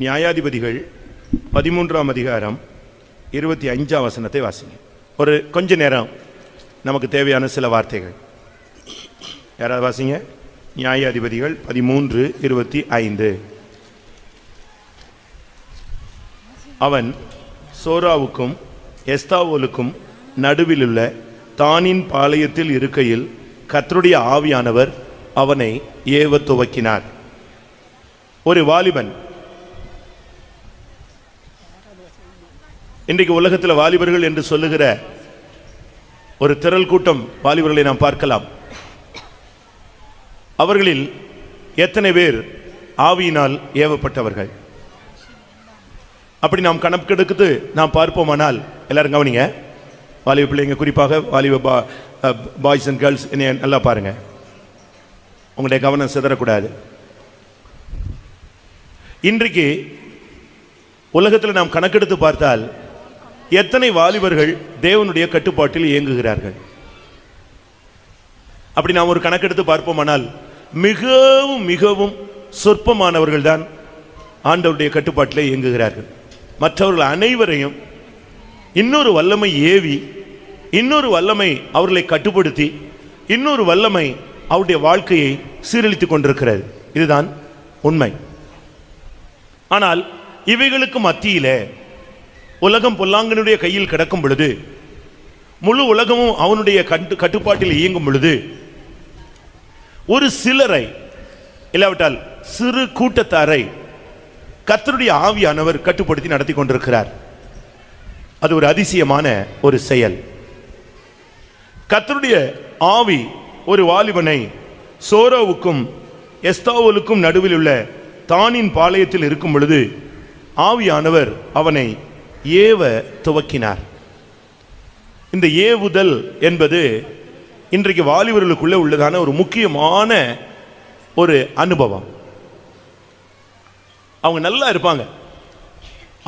நியாயாதிபதிகள் 13ஆம் அதிகாரம் 25ஆம் வசனத்தை வாசிங்க. ஒரு கொஞ்ச நேரம் நமக்கு தேவையான சில வார்த்தைகள். யாராவது வாசிங்க. நியாயாதிபதிகள் 13:25. அவன் சோராவுக்கும் எஸ்தாவோலுக்கும் நடுவிலுள்ள தானின் பாளையத்தில் இருக்கையில் கர்த்தருடைய ஆவியானவர் அவனை ஏவ துவக்கினார். ஒரு வாலிபன். இன்றைக்கு உலகத்தில் வாலிபர்கள் என்று சொல்லுகிற ஒரு திரள் கூட்டம் வாலிபர்களை நாம் பார்க்கலாம். அவர்களில் எத்தனை பேர் ஆவியினால் ஏவப்பட்டவர்கள்? அப்படி நாம் கணக்கெடுத்து நாம் பார்ப்போமானால், எல்லாரும் கவனிங்க, வாலிப பிள்ளைங்க, குறிப்பாக வாலிப பாய்ஸ் அண்ட் கேர்ள்ஸ், என்ன நல்லா பாருங்க, உங்களுடைய கவனம் சிதறக்கூடாது. இன்றைக்கு உலகத்தில் நாம் கணக்கெடுத்து பார்த்தால் எத்தனை வாலிபர்கள் தேவனுடைய கட்டுப்பாட்டில் இயங்குகிறார்கள்? அப்படி நாம் ஒரு கணக்கெடுத்து பார்ப்போமானால் மிகவும் மிகவும் சொற்பமானவர்கள் தான் ஆண்டவருடைய கட்டுப்பாட்டில் இயங்குகிறார்கள். மற்றவர்கள் அனைவரையும் இன்னொரு வல்லமை ஏவி, இன்னொரு வல்லமை அவர்களை கட்டுப்படுத்தி, இன்னொரு வல்லமை அவருடைய வாழ்க்கையை சீரழித்துக் கொண்டிருக்கிறது. இதுதான் உண்மை. ஆனால் இவைகளுக்கு மத்தியிலே உலகம் பொல்லாங்கனுடைய கையில் கிடக்கும் பொழுது, முழு உலகமும் அவனுடைய கட்டுப்பாட்டில் இயங்கும் பொழுது, ஒரு சிலரை இல்லாவிட்டால் சிறு கூட்டத்தாரை கர்த்தருடைய ஆவியானவர் கட்டுப்படுத்தி நடத்தி கொண்டிருக்கிறார். அது ஒரு அதிசயமான ஒரு செயல். கர்த்தருடைய ஆவி ஒரு வாலிபனை சோராவுக்கும் எஸ்தாவோலுக்கும் நடுவில் உள்ள தானின் பாளையத்தில் இருக்கும் பொழுது ஆவியானவர் அவனை ஏவ துவக்கினார். இந்த ஏவுதல் என்பது இன்றைக்கு வாலிபர்களுக்குள்ளே உள்ளதான ஒரு முக்கியமான ஒரு அனுபவம். அவங்க நல்லா இருப்பாங்க,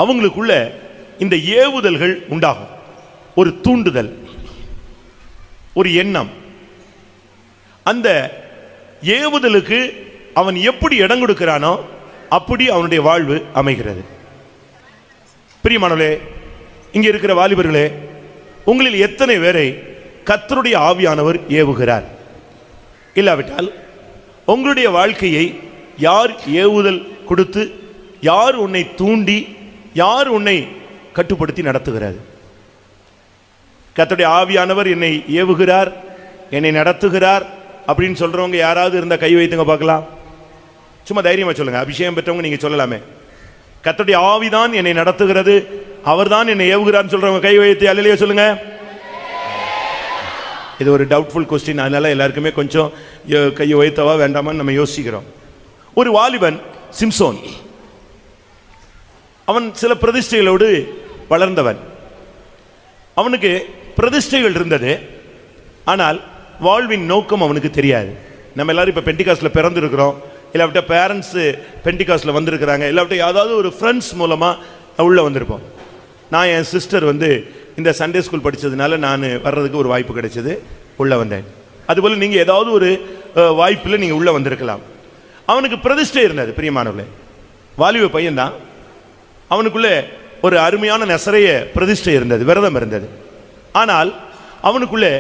அவங்களுக்குள்ள இந்த ஏவுதல்கள் உண்டாகும். ஒரு தூண்டுதல், ஒரு எண்ணம். அந்த ஏவுதலுக்கு அவன் எப்படி இடம் கொடுக்கிறானோ அப்படி அவனுடைய வாழ்வு அமைகிறது. பிரியமானவர்களே, இங்கே இருக்கிற வாலிபர்களே, உங்களில் எத்தனை பேரை கர்த்தருடைய ஆவியானவர் ஏவுகிறார்? இல்லாவிட்டால் உங்களுடைய வாழ்க்கையை யார் ஏவுதல் கொடுத்து, யார் உன்னை தூண்டி, யார் உன்னை கட்டுப்படுத்தி நடத்துகிறார்? கர்த்தருடைய ஆவியானவர் என்னை ஏவுகிறார், என்னை நடத்துகிறார் அப்படின்னு சொல்றவங்க யாராவது இருந்தா கை வைத்துங்க பார்க்கலாம். சும்மா தைரியமா சொல்லுங்க. அபிஷேகம் பெற்றவங்க நீங்க சொல்லலாமே. கர்த்தருடைய ஆவிதான் என்னை நடத்துகிறது, அவர்தான் என்னை ஏவுகிறார்னு சொல்றவங்க கை வைத்து அல்லேலூயா சொல்லுங்க. இது ஒரு டவுட்ஃபுல் கொஸ்டின், அதனால எல்லாருக்குமே கொஞ்சம் கையை வைத்தவா வேண்டாமான்னு நம்ம யோசிக்கிறோம். ஒரு வாலிபன் சிம்சோன், அவன் சில பிரதிஷ்டைகளோடு வளர்ந்தவன். அவனுக்கு பிரதிஷ்டைகள் இருந்தது, ஆனால் வாழ்வின் நோக்கம் அவனுக்கு தெரியாது. நம்ம எல்லாரும் இப்போ பெண்டிகாஸ்டில் பிறந்திருக்கிறோம், இல்லாவிட்ட பேரண்ட்ஸ் பெண்டிகாஸ்டில் வந்திருக்கிறாங்க, இல்லாவிட்ட ஏதாவது ஒரு ஃப்ரெண்ட்ஸ் மூலமாக உள்ளே வந்திருப்போம். நான் என் சிஸ்டர் இந்த சண்டே ஸ்கூல் படித்ததுனால நான் வர்றதுக்கு ஒரு வாய்ப்பு கிடைச்சது, உள்ளே வந்தேன். அதுபோல் நீங்கள் ஏதாவது ஒரு வாய்ப்பில் நீங்கள் உள்ளே வந்திருக்கலாம். அவனுக்கு பிரதிஷ்டை இருந்தது. பிரியமானவர்களே, வாலிப பையன்தான், அவனுக்குள்ளே ஒரு அருமையான நசரைய பிரதிஷ்டை இருந்தது, விரதம் இருந்தது. ஆனால் அவனுக்குள்ளே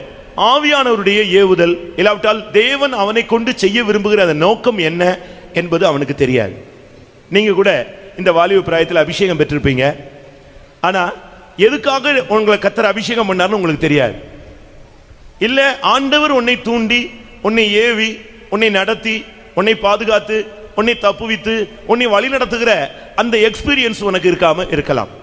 ஆவியானவருடைய ஏவுதல், இல்லாவிட்டால் தேவன் அவனை கொண்டு செய்ய விரும்புகிற அந்த நோக்கம் என்ன என்பது அவனுக்கு தெரியாது. நீங்கள் கூட இந்த வாலிப பிராயத்தில் அபிஷேகம் பெற்றிருப்பீங்க, ஆனால் எதுக்காக உங்களை கர்த்தர் அபிஷேகம் பண்ணார்னு உங்களுக்கு தெரியாது. இல்லை, ஆண்டவர் உன்னை தூண்டி, உன்னை ஏவி, உன்னை நடத்தி, உன்னை பாதுகாத்து, உன்னை தப்புவித்து, உன்னை வழி நடத்துகிற அந்த எக்ஸ்பீரியன்ஸ் உனக்கு இருக்காம இருக்கலாம்.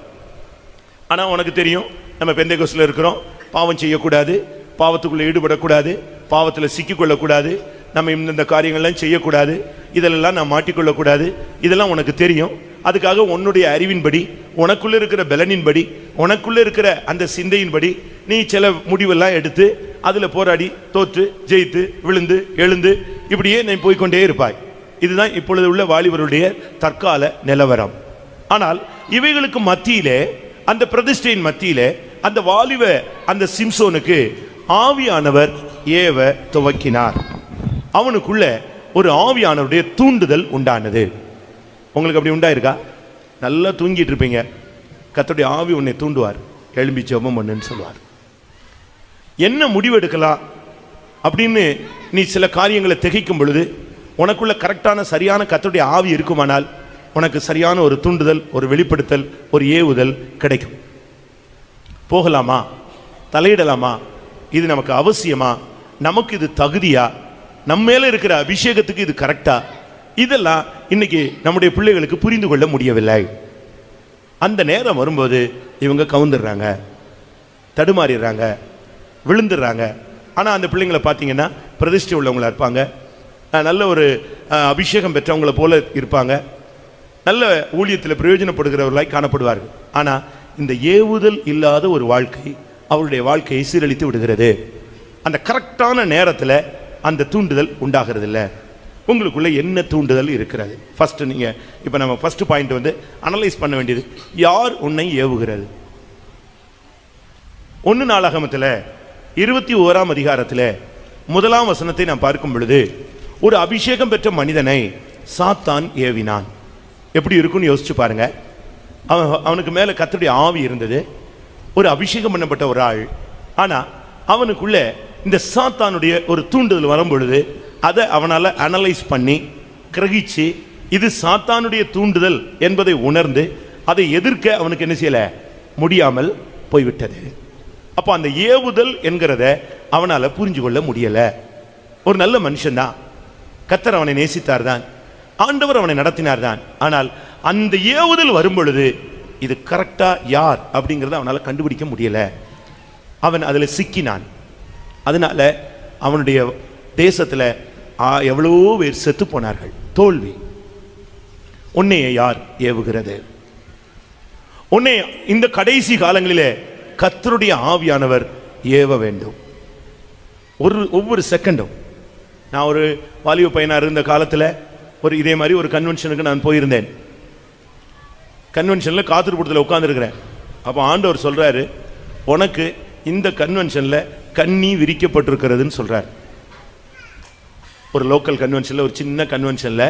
ஆனால் உனக்கு தெரியும், நம்ம பெந்தேகோஸ்தில் இருக்கிறோம், பாவம் செய்யக்கூடாது, பாவத்துக்குள்ளே ஈடுபடக்கூடாது, பாவத்தில் சிக்கிக்கொள்ளக்கூடாது, நம்ம இந்த காரியங்கள்லாம் செய்யக்கூடாது, இதெல்லாம் நான் மாட்டிக்கொள்ளக்கூடாது, இதெல்லாம் உனக்கு தெரியும். அதுக்காக உன்னுடைய அறிவின்படி, உனக்குள்ளே இருக்கிற பலனின்படி, உனக்குள்ளே இருக்கிற அந்த சிந்தையின்படி நீ சில முடிவெல்லாம் எடுத்து அதில் போராடி தோற்று ஜெயித்து விழுந்து எழுந்து இப்படியே நீ போய்கொண்டே இருப்பாய். இதுதான் இப்பொழுது உள்ள வாலிபருடைய தற்கால நிலவரம். ஆனால் இவைகளுக்கு மத்தியிலே, அந்த பிரதிஷ்டையின் மத்தியிலே, அந்த வாலிப அந்த சிம்சோனுக்கு ஆவியானவர் ஏவ துவக்கினார். அவனுக்குள்ள ஒரு ஆவியானவருடைய தூண்டுதல் உண்டானது. உங்களுக்கு அப்படி உண்டாயிருக்கா? நல்லா தூங்கிட்டு இருப்பீங்க, கர்த்தருடைய ஆவி உன்னை தூண்டுவார், எழும்பி ஜெபம் பண்ணுன்னு சொல்லுவார். என்ன முடிவெடுக்கலாம் அப்படின்னு நீ சில காரியங்களை திகைக்கும் பொழுது உனக்குள்ள கரெக்டான சரியான கர்த்தருடைய ஆவி இருக்குமானால் உனக்கு சரியான ஒரு தூண்டுதல், ஒரு வெளிப்படுத்தல், ஒரு ஏவுதல் கிடைக்கும். போகலாமா, தலையிடலாமா, இது நமக்கு அவசியமா, நமக்கு இது தகுதியா, நம்ம மேல இருக்கிற அபிஷேகத்துக்கு இது கரெக்டா, இதெல்லாம் இன்னைக்கு நம்முடைய பிள்ளைகளுக்கு புரிந்து கொள்ள முடியவில்லை. அந்த நேரம் வரும்போது இவங்க கவுந்துடுறாங்க, தடுமாறிடுறாங்க, விழுந்துடுறாங்க. ஆனால் அந்த பிள்ளைங்களை பார்த்தீங்கன்னா பிரதிஷ்டை உள்ளவங்களா இருப்பாங்க, நல்ல ஒரு அபிஷேகம் பெற்றவங்களை போல இருப்பாங்க, நல்ல ஊழியத்தில் பிரயோஜனப்படுகிறவர்களாய் காணப்படுவார்கள். ஆனால் இந்த ஏவுதல் இல்லாத ஒரு வாழ்க்கை அவருடைய வாழ்க்கையை சீரழித்து விடுகிறது. அந்த கரெக்டான நேரத்தில் அந்த தூண்டுதல் உண்டாகிறது இல்லை. உங்களுக்குள்ள என்ன தூண்டுதல் இருக்கிறது? ஃபர்ஸ்ட் நீங்கள் இப்போ நம்ம ஃபர்ஸ்ட் பாயிண்ட் வந்து அனலைஸ் பண்ண வேண்டியது, யார் உன்னை ஏவுகிறது? 1 நாளாகமத்தில் 21ஆம் அதிகாரத்தில் 1ஆம் வசனத்தை நாம் பார்க்கும் பொழுது, ஒரு அபிஷேகம் பெற்ற மனிதனை சாத்தான் ஏவினான். எப்படி இருக்குன்னு யோசிச்சு பாருங்க. அவனுக்கு மேலே கர்த்தருடைய ஆவி இருந்தது, ஒரு அபிஷேகம் பண்ணப்பட்ட ஒரு ஆள். ஆனால் அவனுக்குள்ள இந்த சாத்தானுடைய ஒரு தூண்டுதல் வரும் பொழுது அதை அவனால் அனலைஸ் பண்ணி கிரகிச்சு இது சாத்தானுடைய தூண்டுதல் என்பதை உணர்ந்து அதை எதிர்க்க அவனுக்கு என்ன செய்யல முடியாமல் போய்விட்டது. அப்போ அந்த ஏவுதல் என்கிறத அவனால் புரிஞ்சு கொள்ள முடியலை. ஒரு நல்ல மனுஷன்தான், கர்த்தர் அவனை நேசித்தார் தான், ஆண்டவர் அவனை நடத்தினார் தான். ஆனால் அந்த ஏவுதல் வரும் பொழுது இது கரெக்டா யார் அப்படிங்கிறத அவனால் கண்டுபிடிக்க முடியலை. அவன் அதில் சிக்கினான். அதனால அவனுடைய தேசத்தில் எவ்வளவோ பேர் செத்து போனார்கள். தோல்வி. உன்னைய யார் ஏவுகிறது? உன்னை இந்த கடைசி காலங்களிலே கர்த்தருடைய ஆவியானவர் ஏவ வேண்டும். ஒவ்வொரு செகண்டும். நான் ஒரு வாலிப பையனாக இருந்த காலத்தில் ஒரு இதே மாதிரி ஒரு கன்வென்ஷனுக்கு நான் போயிருந்தேன். கன்வென்ஷனில் காத்திருப்பூரத்தில் உட்காந்துருக்கிறேன். அப்போ ஆண்டவர் சொல்கிறாரு, உனக்கு இந்த கன்வென்ஷனில் கண்ணி விரிக்கப்பட்டிருக்கிறதுன்னு சொல்கிறார். ஒரு லோக்கல் கன்வென்ஷனில், ஒரு சின்ன கன்வென்ஷனில்,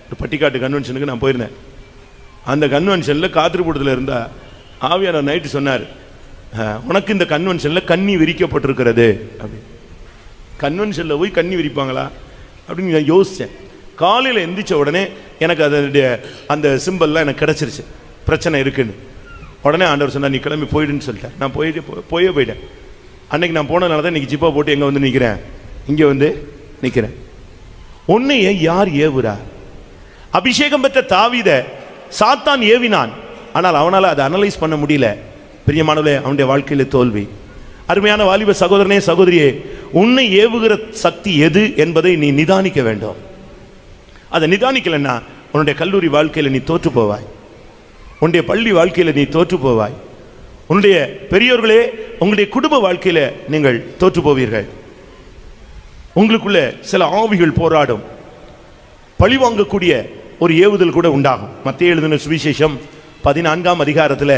ஒரு பட்டிக்காட்டு கன்வென்ஷனுக்கு நான் போயிருந்தேன். அந்த கன்வென்ஷனில் காத்திருப்பூரத்தில் இருந்தால் ஆவியானவர் நைட்டு சொன்னார், உனக்கு இந்த கன்வென்ஷனில் கண்ணி விரிக்கப்பட்டிருக்கிறது அப்படின்னு. கன்வென்ஷனில் போய் கண்ணி விரிப்பாங்களா அப்படின்னு நான் யோசித்தேன். காலையில் எந்திரிச்ச உடனே எனக்கு அதனுடைய அந்த சிம்பல்லாம் எனக்கு கிடச்சிருச்சு, பிரச்சனை இருக்குன்னு. உடனே ஆண்டவர் சொன்னார், நீ கிளம்பி போயிடுன்னு சொல்லிட்டேன். நான் போயிட்டேன். அன்னைக்கு நான் போனதுனால தான் இன்றைக்கி ஜிப்பா போட்டு எங்கே வந்து நிற்கிறேன், இங்கே வந்து நிற்கிறேன். உன்னையே யார் ஏவுறா? அபிஷேகம் பெற்ற தாவீதை சாத்தான் ஏவினான், ஆனால் அவனால் அதை அனலைஸ் பண்ண முடியல. பிரியமானவர்களே, அவனுடைய வாழ்க்கையில் தோல்வி. அருமையான வாலிப சகோதரனே, சகோதரியே, உன்னை ஏவுகிற சக்தி எது என்பதை நீ நிதானிக்க வேண்டும். அதை நிதானிக்கலைன்னா உன்னுடைய கல்லூரி வாழ்க்கையில் நீ தோற்று போவாய், உன்னுடைய பள்ளி வாழ்க்கையில் நீ தோற்று போவாய், உன்னுடைய பெரியோர்களே உங்களுடைய குடும்ப வாழ்க்கையில் நீங்கள் தோற்று போவீர்கள். உங்களுக்குள்ள சில ஆவிகள் போராடும், பழிவாங்கக்கூடிய ஒரு ஏவுதல் கூட உண்டாகும். மத்தேயு எழுதின சுவிசேஷம் 14ஆம் அதிகாரத்தில்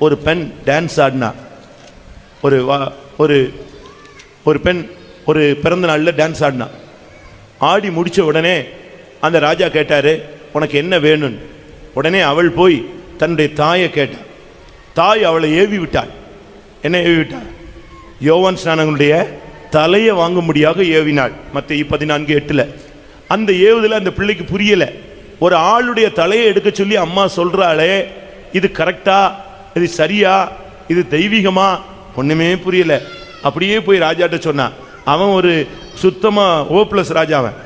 ஒரு பெண் டான்ஸ் ஆடினா. ஒரு பெண் ஒரு பிறந்த நாளில் டான்ஸ் ஆடினா. ஆடி முடித்த உடனே அந்த ராஜா கேட்டார், உனக்கு என்ன வேணும்னு. உடனே அவள் போய் தன்னுடைய தாயை கேட்டாள். தாய் அவளை ஏவி விட்டாள். என்ன ஏவி விட்டாள்? யோவான் ஸ்நானகனுடைய தலையை வாங்கும்படியாக ஏவினாள். மத்தேயு 14:8. அந்த ஏவுதல அந்த பிள்ளைக்கு புரியலை. ஒரு ஆளுடைய தலையை எடுக்க சொல்லி அம்மா சொல்கிறாளே, இது கரெக்டா, இது சரியா, இது தெய்வீகமா, ஒன்றுமே புரியலை. அப்படியே போய் ராஜாட்ட சொன்னான். அவன் ஒரு சுத்தமாக ஓப்ளஸ் ராஜாவன்,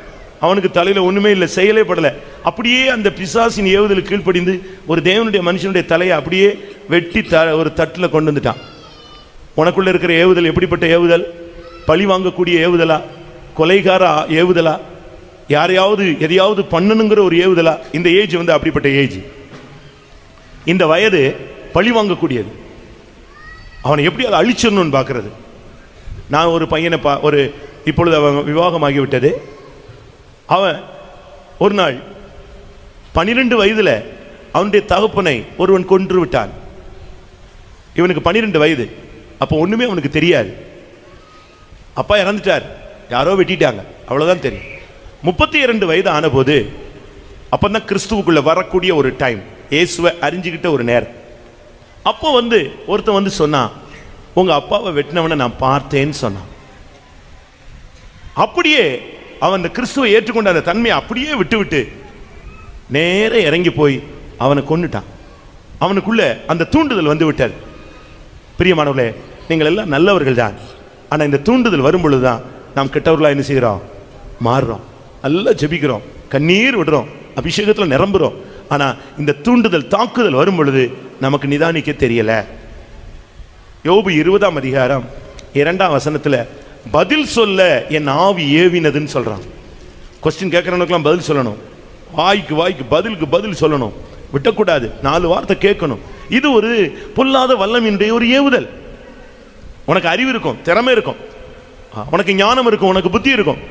அவனுக்கு தலையில் ஒன்றுமே இல்லை, செயலே படலை. அப்படியே அந்த பிசாசின் ஏவுதல் கீழ்ப்படிந்து ஒரு தேவனுடைய மனுஷனுடைய தலையை அப்படியே வெட்டி ஒரு தட்டில் கொண்டு வந்துட்டான். உனக்குள்ள இருக்கிற ஏவுதல் எப்படிப்பட்ட ஏவுதல்? பழி வாங்கக்கூடிய ஏவுதலா? கொலைகார ஏவுதலா? யாரையாவது எதையாவது பண்ணணுங்கிற ஒரு ஏவுதலா? இந்த ஏஜ் வந்து அப்படிப்பட்ட ஏஜ். இந்த வயது பழி வாங்கக்கூடியது. அவனை எப்படி அதை அழிச்சிடணும்னு பார்க்கறது. நான் ஒரு பையனை இப்பொழுது அவன் விவாகமாகிவிட்டது. அவன் ஒரு நாள் 12 வயதில் அவனுடைய தகப்பனை ஒருவன் கொன்று விட்டான். இவனுக்கு 12 வயது. அப்போ ஒன்றுமே அவனுக்கு தெரியாது. அப்பா இறந்துட்டார், யாரோ வெட்டிட்டாங்க, அவ்வளோதான் தெரியும். 32 வயது ஆனபோது அப்போ தான் கிறிஸ்துவுக்குள்ளே வரக்கூடிய ஒரு டைம். இயேசுவை அறிஞ்சுக்கிட்ட ஒரு நேரம். அப்போ ஒருத்தன் சொன்னான், உங்க அப்பாவை வெட்டினவனை நான் பார்த்தேன்னு சொன்னான். அப்படியே அவன் அந்த கிறிஸ்துவை ஏற்றுக்கொண்ட அந்த தன்மையை அப்படியே விட்டு நேர இறங்கி போய் அவனை கொன்னுட்டான். அவனுக்குள்ள அந்த தூண்டுதல் விட்டார். பிரியமானவர்களே, நீங்கள் எல்லாம் நல்லவர்கள் தான். ஆனால் இந்த தூண்டுதல் வரும் பொழுதுதான் நாம் கெட்டவர்களாக என்ன செய்கிறோம்? மாறுறோம். நல்லா ஜெபிக்கிறோம், கண்ணீர் விடுறோம், அபிஷேகத்தில் நிரம்புறோம். ஆனால் இந்த தூண்டுதல் தாக்குதல் வரும் பொழுது நமக்கு நிதானிக்க தெரியல. யோபு 20ஆம் அதிகாரம் 2ஆம் வசனத்தில் பதில் சொல்ல என் ஆவி ஏவினதுன்னு சொல்றான். கொஸ்டின் கேட்கறவனுக்கெல்லாம் பதில் சொல்லணும், வாய்க்கு பதிலுக்கு பதில் சொல்லணும், விட்டக்கூடாது, 4 வார்த்தை கேட்கணும். இது ஒரு பொல்லாத வல்லமையினுடைய ஒரு ஏவுதல். உனக்கு அறிவு இருக்கும், திறமை இருக்கும், உனக்கு ஞானம் இருக்கும், உனக்கு புத்தி இருக்கும்.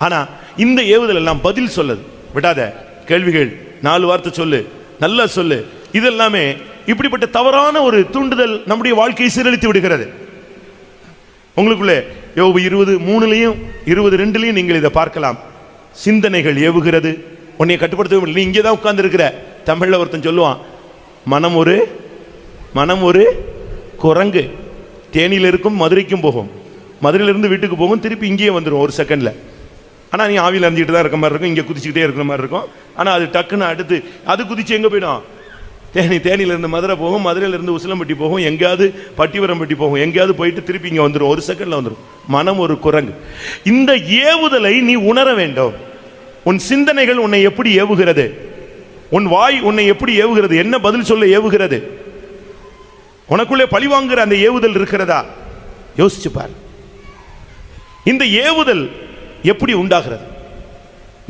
ஆனா இந்த ஏவுதல் எல்லாம் பதில் சொல்லுது. விடாத, கேள்விகள், 4 வார்த்தை சொல்லு, நல்லா சொல்லு. இதெல்லாமே இப்படிப்பட்ட தவறான ஒரு தூண்டுதல் நம்முடைய வாழ்க்கையை சீரழித்து விடுகிறது. உங்களுக்குள்ளே யோபு 20:3 22 நீங்கள் இதை பார்க்கலாம். சிந்தனைகள் ஏவுகிறது, உன்னை கட்டுப்படுத்தவே இல்லை. நீ இங்கே தான் உட்கார்ந்து இருக்கிற. தமிழ்ல ஒருத்தன் சொல்லுவான், மனம் ஒரு குரங்கு, தேனியில் இருக்கும் மதுரைக்கும் போகும், மதுரையிலிருந்து வீட்டுக்கு போகும், திருப்பி இங்கேயே வந்துடும் ஒரு செகண்ட்ல. ஆனால் நீ ஆவியில் அறிஞ்சிட்டு தான் இருக்க மாதிரி இருக்கும், இங்கே குதிச்சுக்கிட்டே இருக்கிற மாதிரி இருக்கும். ஆனால் அது டக்குன்னு அடுத்து அது குதிச்சு எங்கே போயிடும்? தேனியிலிருந்து மதுரை போகும், மதுரையிலிருந்து உசிலம்பட்டி போகும், எங்கேயாவது பட்டிவரம்பட்டி போகும், எங்கேயாவது போயிட்டு திருப்பி இங்கே வந்துடும், ஒரு செகண்டில் வந்துடும். மனம் ஒரு குரங்கு. இந்த ஏவுதலை நீ உணர வேண்டும். உன் சிந்தனைகள் உன்னை எப்படி ஏவுகிறது? உன் வாய் உன்னை எப்படி ஏவுகிறது? என்ன பதில் சொல்ல ஏவுகிறது? உனக்குள்ளே பழிவாங்குற அந்த ஏவுதல் இருக்கிறதா? யோசிச்சு பார். இந்த ஏவுதல் எப்படி உண்டாகிறது?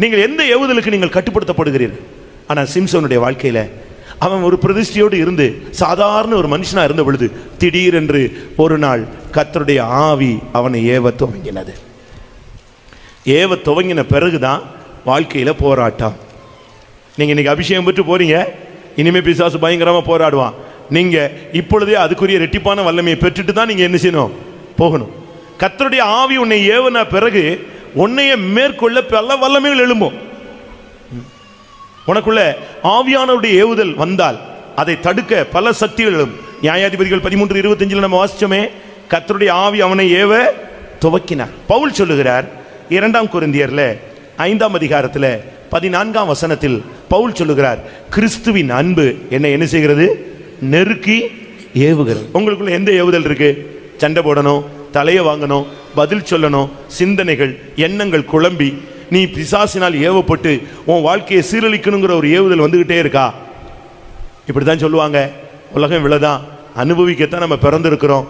நீங்கள் எந்த ஏவுதலுக்கு நீங்கள் கட்டுப்படுத்தப்படுகிறீர்கள்? ஆனால் சிம்சோனுடைய வாழ்க்கையில அவன் ஒரு பிரதிஷ்டையோடு இருந்து சாதாரண ஒரு மனுஷனா இருந்த பொழுது திடீரென்று ஒரு நாள் கர்த்தருடைய ஆவி அவனை ஏவ துவங்கினது. ஏவ துவங்கின பிறகுதான் வாழ்க்கையில போராட்டம். நீங்க இன்னைக்கு அபிஷேகம் பெற்று போறீங்க, இனிமே பிசாசு பயங்கரமா போராடுவான். நீங்க இப்பொழுதே அதுக்குரிய ரெட்டிப்பான வல்லமையை பெற்றுட்டு தான் நீங்க என்ன செய்யணும்? போகணும். கர்த்தருடைய ஆவி உன்னை ஏவன பிறகு உன்னைய மேற்கொள்ள பல வல்லமைகள் எழும்பும். உனக்குள்ள ஆவியானவருடைய ஏவுதல் வந்தால் அதை தடுக்க பல சக்திகளும். நியாயாதிபதிகள் 13:25 நம்ம வாசிச்சோமே, கர்த்தருடைய ஆவி அவனை ஏவ துவக்கினார். பவுல் சொல்லுகிறார் 2 கொரிந்தியர்ல 5ஆம் அதிகாரத்தில் 14ஆம் வசனத்தில் பவுல் சொல்லுகிறார், கிறிஸ்துவின் அன்பு என்னை என்ன செய்கிறது? நெருக்கி ஏவுகிறது. உங்களுக்குள்ள எந்த ஏவுதல் இருக்கு? சண்டை போடணும், தலையை வாங்கணும், பதில் சொல்லணும், சிந்தனைகள் எண்ணங்கள் குழம்பி நீ பிசாசினால் ஏவப்பட்டு உன் வாழ்க்கையை சீரழிக்கணுங்கிற ஒரு ஏவுதல் வந்துகிட்டே இருக்கா? இப்படித்தான் சொல்லுவாங்க, உலகம் இவ்வளவுதான், அனுபவிக்கத்தான் நம்ம பிறந்திருக்கிறோம்,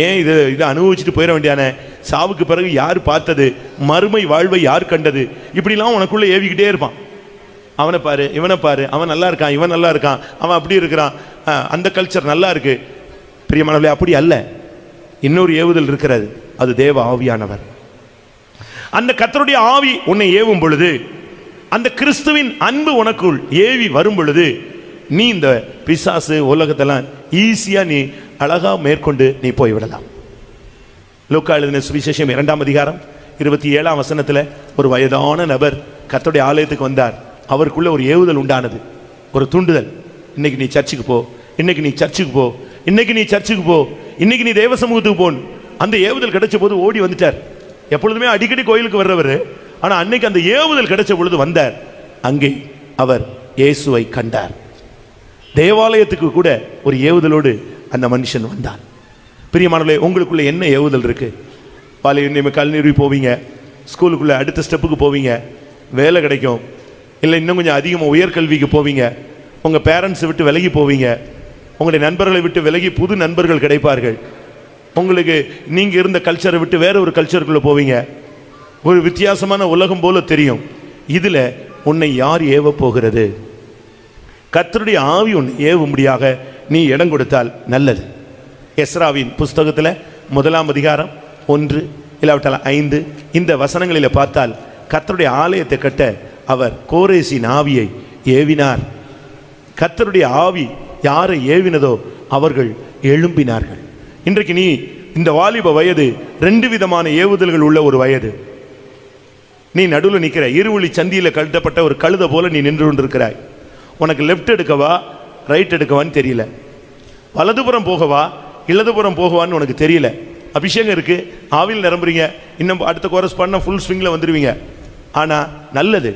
ஏன் இதை அனுபவிச்சுட்டு போயிட வேண்டியானே, சாவுக்கு பிறகு யார் பார்த்தது, மறுமை வாழ்வை யார் கண்டது, இப்படிலாம் உனக்குள்ள ஏவிக்கிட்டே இருப்பான். அவனை பாரு, இவனை பாரு, அவன் நல்லா இருக்கான், இவன் நல்லா இருக்கான், அவன் அப்படி இருக்கிறான், அந்த கல்ச்சர் நல்லா இருக்கு. பிரியமானவர்களே, அப்படி அல்ல. இன்னொரு ஏவுதல் இருக்கிறது, அது தேவ ஆவியானவர். அந்த கர்த்தருடைய ஆவி உன்னை ஏவும் பொழுது, அந்த கிறிஸ்துவின் அன்பு உனக்குள் ஏவி வரும் பொழுது, நீ இந்த பிசாசு உலகத்தெல்லாம் ஈஸியா நீ அழகா மேற்கொண்டு நீ போய்விடலாம். லூக்கா எழுதின சுவிசேஷம் 2ஆம் அதிகாரம் 27ஆம் வசனத்தில் ஒரு வயதான நபர் கர்த்தருடைய ஆலயத்துக்கு வந்தார். அவருக்குள்ள ஒரு ஏவுதல் உண்டானது, ஒரு தூண்டுதல். இன்னைக்கு நீ சர்ச்சுக்கு போ, இன்னைக்கு நீ சர்ச்சுக்கு போ, இன்னைக்கு நீ சர்ச்சுக்கு போ, இன்னைக்கு நீ தேவ சமூகத்துக்கு போன்னு. அந்த ஏவுதல் கிடைச்ச போது ஓடி வந்துட்டார். எப்பொழுதுமே அடிக்கடி கோயிலுக்கு வர்றவர், ஆனா அன்னைக்கு அந்த ஏவுதல் கிடைச்ச பொழுது வந்தார். அங்கே அவர் இயேசுவை கண்டார். தேவாலயத்துக்கு கூட ஒரு ஏவுதலோடு அந்த மனுஷன் வந்தான். பிரியமானவர்களே, உங்களுக்குள்ள என்ன ஏவுதல் இருக்கு? பாலைவனம் கல்லூரி போவீங்க, ஸ்கூலுக்குள்ள அடுத்த ஸ்டெப்புக்கு போவீங்க, வேலை கிடைக்கும், இல்லை இன்னும் கொஞ்சம் அதிகமாக உயர்கல்விக்கு போவீங்க, உங்க பேரண்ட்ஸை விட்டு விலகி போவீங்க, உங்களுடைய நண்பர்களை விட்டு விலகி புது நண்பர்கள் கிடைப்பார்கள், உங்களுக்கு நீங்க இருந்த கல்ச்சரை விட்டு வேற ஒரு கல்ச்சருக்குள்ள போவீங்க, ஒரு வித்தியாசமான உலகம் போல தெரியும். இதுல உன்னை யார் ஏவ போகிறது? கர்த்தருடைய ஆவி உன்னை ஏவும்படியாக நீ இடம் கொடுத்தால் நல்லது. எஸ்ராவின் புஸ்தகத்தில் 1ஆம் அதிகாரம் 1 இல்லாவிட்டால் 5 இந்த வசனங்களில் பார்த்தால் கர்த்தருடைய ஆலயத்தை கட்ட அவர் கோரேசின் ஆவியை ஏவினார். கர்த்தருடைய ஆவி யாரை ஏவினதோ அவர்கள் எழும்பினார்கள். இன்றைக்கு நீ இந்த வாலிப வயது 2 விதமான ஏவுதல்கள் உள்ள ஒரு வயது. நீ நடுவில் நிற்கிற இருவழி சந்தியில் கழுத்தப்பட்ட ஒரு கழுதை போல நீ நின்று கொண்டிருக்கிறாய். உனக்கு லெஃப்ட் எடுக்கவா ரைட் எடுக்கவான்னு தெரியல, வலதுபுறம் போகவா இடதுபுறம் போகவான்னு உனக்கு தெரியல. அபிஷேகம் இருக்கு, ஆவியில் நிரம்புறீங்க, இன்னும் அடுத்த கோரஸ் பண்ண ஃபுல் ஸ்விங்கில் வந்துடுவீங்க. ஆனால் நல்லது.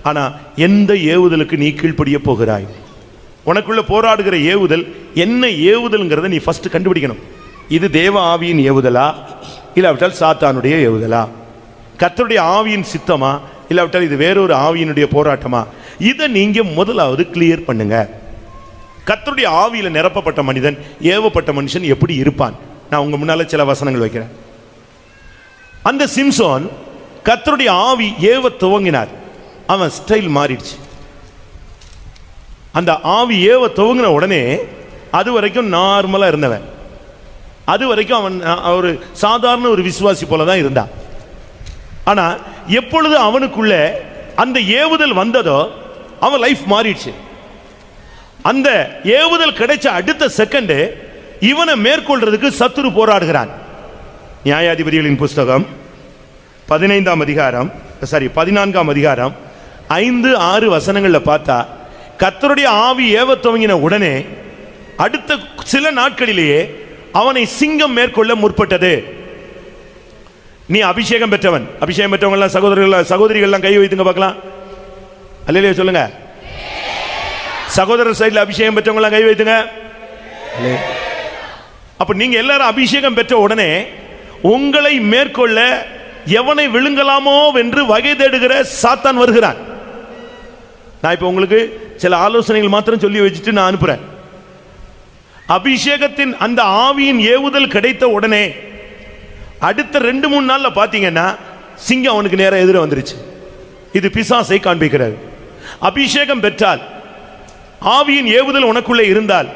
ஆனால் எந்த ஏவுதலுக்கு நீ கீழ்ப்படிய போகிறாய்? உனக்குள்ள போராடுகிற ஏவுதல் என்ன ஏவுதல்ங்கிறத நீ ஃபர்ஸ்ட் கண்டுபிடிக்கணும். இது தேவ ஆவியின் ஏவுதலா, இல்லாவிட்டால் சாத்தானுடைய ஏவுதலா? கர்த்தருடைய ஆவியின் சித்தமா, இல்லாவிட்டால் இது வேறொரு ஆவியினுடைய போராட்டமா? இதை நீங்க முதலாவது கிளியர் பண்ணுங்க. கர்த்தருடைய ஆவியில நிரப்பப்பட்ட மனிதன், ஏவப்பட்ட மனுஷன் எப்படி இருப்பான்? நான் உங்க முன்னால சில வசனங்கள் வைக்கிறேன். அந்த சிம்சோன் கர்த்தருடைய ஆவி ஏவ துவங்கினார், அவன் ஸ்டைல் மாறிடுச்சு. அந்த ஆவி ஏவ துவங்கின உடனே அது வரைக்கும் நார்மலா இருந்தவன், அது வரைக்கும் அவன் ஒரு சாதாரண ஒரு விசுவாசி போல தான் இருந்தான். ஆனா எப்பொழுது அவனுக்குள்ள அந்த ஏவுதல் வந்ததோ அவன் லைஃப் மாறிடுச்சு. அந்த ஏவுதல் கிடைச்ச அடுத்த செகண்ட் இவனை மேற்கொள்றதுக்கு சத்துரு போராடுகிறான். நியாயாதிபதிகளின் புஸ்தகம் 14ஆம் அதிகாரம் 5-6 வசனங்கள்ல பார்த்தா, கர்த்தருடைய ஆவி ஏவ துவங்கின உடனே அடுத்த சில நாட்களிலேயே அவனை சிங்கம் மேற்கொள்ள முற்பட்டது. நீ அபிஷேகம் பெற்றவன், அபிஷேகம் பெற்றவங்க சகோதரிகள் கை வைத்துங்க பார்க்கலாம். அல்லேலூயா சொல்லுங்க. சகோதரர் சைடில் அபிஷேகம் பெற்றவங்க கை வைத்துங்க. அப்ப நீங்க எல்லாரும் அபிஷேகம் பெற்ற உடனே உங்களை மேற்கொள்ள எவனை விழுங்கலாமோ என்று வகை தேடுகிற சாத்தான் வருகிறான். நான் இப்ப உங்களுக்கு சில ஆலோசனைகள் மாத்திரம் சொல்லி வச்சுட்டு நான் அனுப்புறேன். அபிஷேகத்தின் அந்த ஆவியின் ஏவுதல் கிடைத்த உடனே அடுத்த 2-3 நாள்ல பாத்தீங்கன்னா சிங்கம் அவனுக்கு நேரம் எதிர வந்துருச்சு. இது பிசாசை காண்பிக்கிறது. அபிஷேகம் பெற்றால், ஆவியின் ஏவுதல் உனக்குள்ளே இருந்தால்,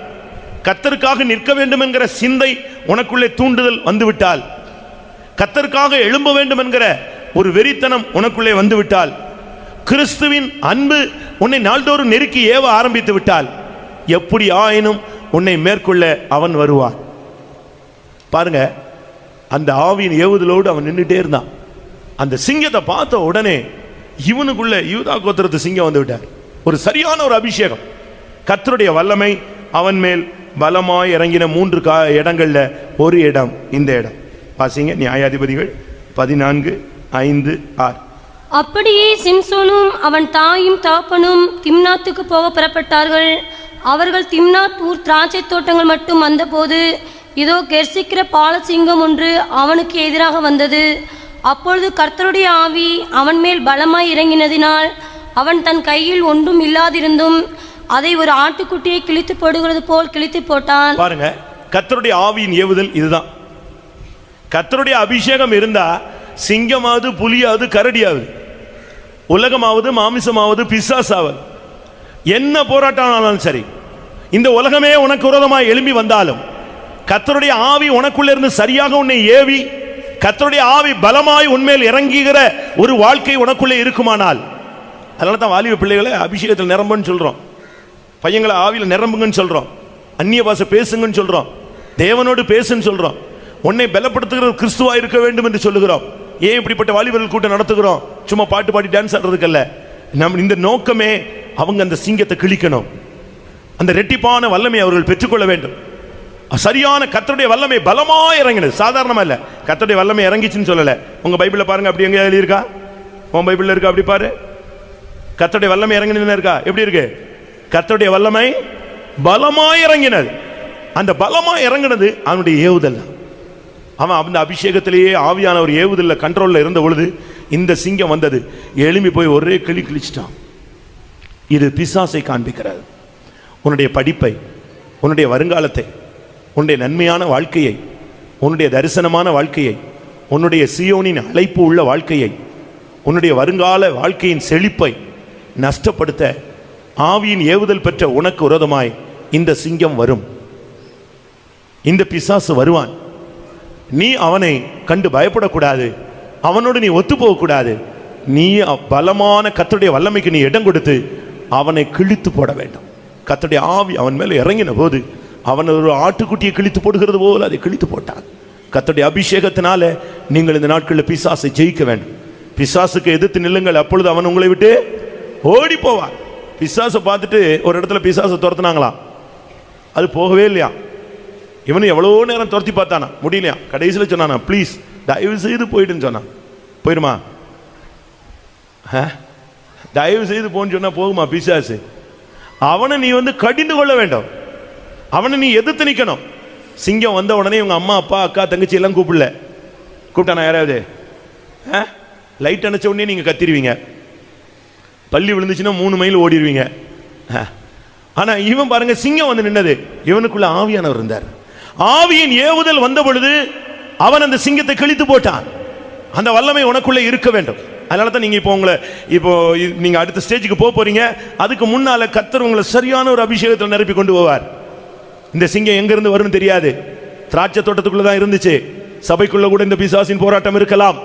கர்த்தருக்காக நிற்க வேண்டும் என்கிற சிந்தை உனக்குள்ளே தூண்டுதல் வந்துவிட்டால், கர்த்தருக்காக எழும்ப வேண்டும் என்கிற ஒரு வெறித்தனம் உனக்குள்ளே வந்துவிட்டால், கிறிஸ்துவின் அன்பு உன்னை நாள்தோறும் நெருக்கி ஏவ ஆரம்பித்து விட்டால், எப்படி ஆயினும் உன்னை மேற்கொள்ள அவன் வருவான். பாருங்க, அந்த ஆவியின் ஏவுதலோடு அவன் நின்றுட்டே இருந்தான். அந்த சிங்கத்தை பார்த்த உடனே இவனுக்குள்ள யூதா கோத்திரத்து சிங்கம் வந்து விட்டார். ஒரு சரியான ஒரு அபிஷேகம், கர்த்தருடைய வல்லமை அவன் மேல் பலமாய் இறங்கின 3 இடங்கள்ல ஒரு இடம் இந்த இடம். வாசிங்க நியாயாதிபதிகள் 14:5-6. அப்படியே சிம்சோனும் அவன் தாயும் தகப்பனும் திம்னாத்துக்கு போக புறப்பட்டார்கள். அவர்கள் திம்னாத் ஊர் திராட்சை தோட்டங்கள் மட்டும் வந்தபோது, இதோ கெர்சிக்கிற பாலசிங்கம் ஒன்று அவனுக்கு எதிராக வந்தது. அப்பொழுது கர்த்தருடைய ஆவி அவன் மேல் பலமாய் இறங்கினதினால் அவன் தன் கையில் ஒன்றும் இல்லாதிருந்தும் அதை ஒரு ஆட்டுக்குட்டியை கிழித்து போடுகிறது போல் கிழித்து போட்டான். பாருங்க, கர்த்தருடைய ஆவியின் ஏவுதல் இதுதான். கர்த்தருடைய அபிஷேகம் இருந்தா சிங்கமாவது, புலியாவது, கரடியாவது, உலகமாவது, மாமிசமாவது, பிசாசாவது, என்ன போராட்டம் ஆனாலும் சரி, இந்த உலகமே உனக்கு விரோதமாய் எழும்பி வந்தாலும் கர்த்தருடைய ஆவி உனக்குள்ள இருந்து சரியாக உன்னை ஏவி, கர்த்தருடைய ஆவி பலமாய் உன்மேல் இறங்குகிற ஒரு வாழ்க்கை உனக்குள்ளே இருக்குமானால், அதனால தான் வாலிப பிள்ளைகளை அபிஷேகத்தில் நிரம்புன்னு சொல்றோம், பையங்களை ஆவியில் நிரம்புங்கன்னு சொல்றோம், அந்நிய பாஷை பேசுங்கன்னு சொல்றோம், தேவனோடு பேசுன்னு சொல்றோம், உன்னை பலப்படுத்துகிற கிறிஸ்துவா இருக்க வேண்டும் என்று சொல்லுகிறோம். ஏன் இப்படிப்பட்ட வாலிபர்கள் கூட்டம் நடத்துகிறோம்? சும்மா பாட்டு பாடி டான்ஸ் ஆடுறதுக்கல்ல. நம் இந்த நோக்கமே அவங்க அந்த சிங்கத்தை கிழிக்கணும், அந்த ரெட்டிப்பான வல்லமை அவர்கள் பெற்றுக்கொள்ள வேண்டும். சரியான கர்த்தருடைய வல்லமை பலமாய் இறங்கினது, சாதாரணமா இல்ல. கர்த்தருடைய வல்லமை இறங்கிச்சுன்னு சொல்லல. உங்க பைபிள்ல பாருங்க, அப்படி எங்க எழுதி இருக்கா? உன் பைபிள்ல இருக்கா? அப்படி பாரு, கர்த்தருடைய வல்லமை இறங்கினது இருக்கா? எப்படி இருக்கு? கர்த்தருடைய வல்லமை பலமாய் இறங்கினது. அந்த பலமாய் இறங்கினது அவனுடைய ஏவுதல். அவன் அந்த அபிஷேகத்திலேயே ஆவியான ஒரு ஏவுதல்ல கண்ட்ரோல்ல இருந்த பொழுது இந்த சிங்கம் வந்தது, எழும்பி போய் ஒரே கிழிச்சிட்டான். இது பிசாசை காண்பிக்கிறது. உன்னுடைய படிப்பை, உன்னுடைய வருங்காலத்தை, உன்னுடைய நன்மையான வாழ்க்கையை, உன்னுடைய தரிசனமான வாழ்க்கையை, உன்னுடைய சியோனின் அழைப்பு உள்ள வாழ்க்கையை, உன்னுடைய வருங்கால வாழ்க்கையின் செழிப்பை நஷ்டப்படுத்த ஆவியின் ஏவுதல் பெற்ற உனக்கு விரோதமாய் இந்த சிங்கம் வரும், இந்த பிசாசு வருவான். நீ அவனை கண்டு பயப்படக்கூடாது, அவனோடு நீ ஒத்து போகக்கூடாது. நீ பலமான கர்த்தருடைய வல்லமைக்கு நீ இடம் கொடுத்து அவனை கிழித்து போட வேண்டும். கர்த்தருடைய ஆவி அவன் மேல இறங்கின போது அவன் ஒரு ஆட்டுக்குட்டியை கிழித்து போடுகிறது போல அதை கிழித்து போட்டான். கர்த்தருடைய அபிஷேகத்தினால நீங்கள் இந்த நாட்களில் பிசாசை ஜெயிக்க வேண்டும். பிசாசுக்கு எதிர்த்து நில்லுங்கள், அப்பொழுது அவன் உங்களை விட்டு ஓடி போவான். பிசாசை பார்த்துட்டு ஒரு இடத்துல பிசாசை துரத்துனாங்களாம். அது போகவே இல்லையா. இவனு எவ்வளோ நேரம் துரத்தி பார்த்தானா, முடியலையா. கடைசியில் சொன்னானா, ப்ளீஸ் தயவு செய்து போயிட்டுன்னு சொன்னான். போயிடுமா? தயவு செய்து போன்னு சொன்னா போகுமா பிசாசு? அவனை நீ கடிந்து கொள்ள வேண்டும், அவனை நீ எதிர்த்து நிற்கணும். சிங்கம் வந்த உடனே இவங்க அம்மா அப்பா அக்கா தங்கச்சி எல்லாம் கூப்பிட்டானா யாராவது? லைட் அணைச்ச உடனே நீங்கள் கத்திருவீங்க, பள்ளி விழுந்துச்சுன்னா 3 மைல் ஓடிடுவீங்க. ஆனால் இவன் பாருங்க, சிங்கம் வந்து நின்னது, இவனுக்குள்ள ஆவியானவர் இருந்தார். ஆவியின் ஏவுதல் வந்த பொழுது அவன் அந்த சிங்கத்தை கிழித்து போட்டான். அந்த வல்லமை உனக்குள்ளே இருக்க வேண்டும். அதனால தான் நீங்கள் இப்போ நீங்கள் அடுத்த ஸ்டேஜுக்கு போறீங்க. அதுக்கு முன்னால கர்த்தர் உங்களை சரியான ஒரு அபிஷேகத்தில் நிரப்பி கொண்டு போவார். இந்த சிங்கம் எங்கிருந்து வரும்னு தெரியாது. திராட்சை தோட்டத்துக்குள்ள தான் இருந்துச்சு. சபைக்குள்ள கூட இந்த பிசாசின் போராட்டம் இருக்கலாம்.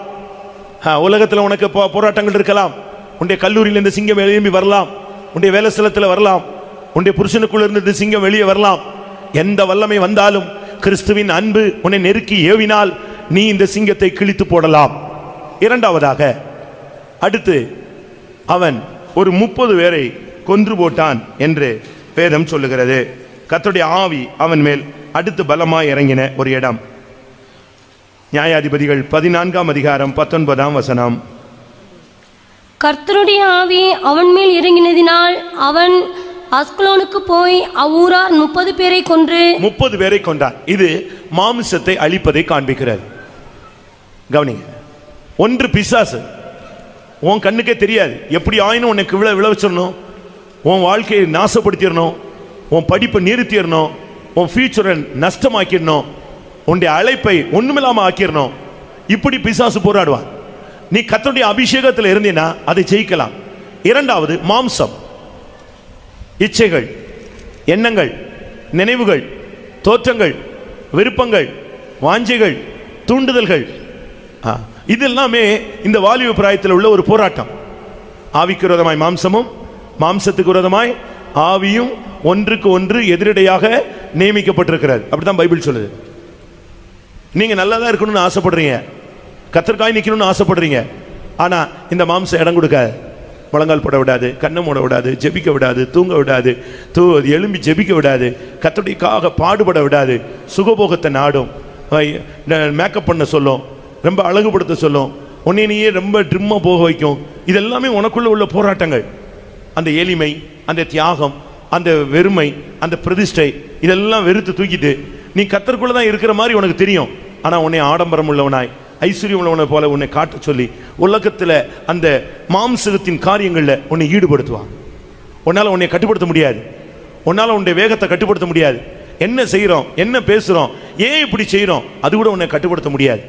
உலகத்தில் உனக்கு போராட்டங்கள் இருக்கலாம். உன்னுடைய கல்லூரியில் இந்த சிங்கம் எழும்பி வரலாம், உன்னுடைய வேலை ஸ்தலத்தில் வரலாம், உன்னுடைய புருஷனுக்குள்ள இருந்து இந்த சிங்கம் வெளியே வரலாம். எந்த வல்லமை வந்தாலும் கிறிஸ்துவின் அன்பு உன்னை நெருக்கி ஏவினால் நீ இந்த சிங்கத்தை கிழித்து போடலாம். இரண்டாவதாக, அடுத்து அவன் ஒரு 30 பேரை கொன்று போட்டான் என்று வேதம் சொல்லுகிறது. கர்த்தருடைய ஆவி அவன் மேல் அடுத்து பலமாய் இறங்கின ஒரு இடம். நியாயாதிபதிகள் 14ஆம் அதிகாரம் 19ஆம் வசனம். கர்த்தருடைய ஆவி அவன் மேல் இறங்கினதினால் அவன் அஸ்கலோனுக்கு போய் அவ்வூரார் 30 பேரை கொன்று 30 பேரை கொன்றான். இது மாமிசத்தை அழிப்பதை காண்பிக்கிறது. கவனிங்க, ஒன்று பிசாசு, உன் கண்ணுக்கே தெரியாது, எப்படி ஆயினும் உனக்கு விளைவிச்சிடணும், உன் வாழ்க்கையை நாசப்படுத்திடணும், உன் படிப்பை நிறுத்திடணும், உன் ஃபியூச்சரை நஷ்டமாக்கிடணும், உன்னுடைய அழைப்பை ஒண்ணுமில்லாம ஆக்கிடணும். இப்படி பிசாசு போராடுவான். நீ கர்த்தருடைய அபிஷேகத்தில் இருந்தீனா அதை ஜெயிக்கலாம். இரண்டாவது, மாம்சம், இச்சைகள், எண்ணங்கள், நினைவுகள், தோற்றங்கள், விருப்பங்கள், வாஞ்சைகள், தூண்டுதல்கள், இது எல்லாமே இந்த வாலிப பிராயத்தில் உள்ள ஒரு போராட்டம். ஆவிக்கு விரோதமாய் மாம்சமும், மாம்சத்துக்கு விரோதமாய் ஆவியும் ஒன்றுக்கு ஒன்று எதிரடையாக நியமிக்கப்பட்டிருக்கிறது. அப்படித்தான் பைபிள் சொல்லுது. நீங்க நல்லதா இருக்கணும்னு ஆசைப்படுறீங்க, கர்த்தருக்காய் நிற்கணும்னு ஆசைப்படுறீங்க. ஆனா இந்த மாம்சம் இடம் கொடுக்காது. முழங்கால் போட விடாது, கண்ணை மூட விடாது, ஜெபிக்க விடாது, தூங்க விடாது, எழும்பி ஜெபிக்க விடாது, கர்த்தருடையக்காக பாடுபட விடாது, சுகபோகத்தை நாடும், மேக்கப் பண்ண சொல்லும், ரொம்ப அழகுபடுத்த சொல்லும், உன்னையே ரொம்ப ட்ரிம்மா போக வைக்கும். இதெல்லாமே உனக்குள்ள உள்ள போராட்டங்கள். அந்த எளிமை, அந்த தியாகம், அந்த வெறுமை, அந்த பிரதிஷ்டை, இதெல்லாம் வெறுத்து தூக்கிட்டு நீ கர்த்தருக்குள்ள தான் இருக்கிற மாதிரி உனக்கு தெரியும். ஆனா உன்னை ஆடம்பரம் உள்ளவனாய், ஐஸ்வர்யம் உள்ளவனை போல உன்னை காட்ட சொல்லி உலகத்தில் அந்த மாம்சத்தின் காரியங்களில் உன்னை ஈடுபடுத்துவான். உன்னால் உன்னை கட்டுப்படுத்த முடியாது, உன்னால் உன்னுடைய வேகத்தை கட்டுப்படுத்த முடியாது. என்ன செய்கிறோம், என்ன பேசுகிறோம், ஏன் இப்படி செய்கிறோம், அது கூட உன்னை கட்டுப்படுத்த முடியாது.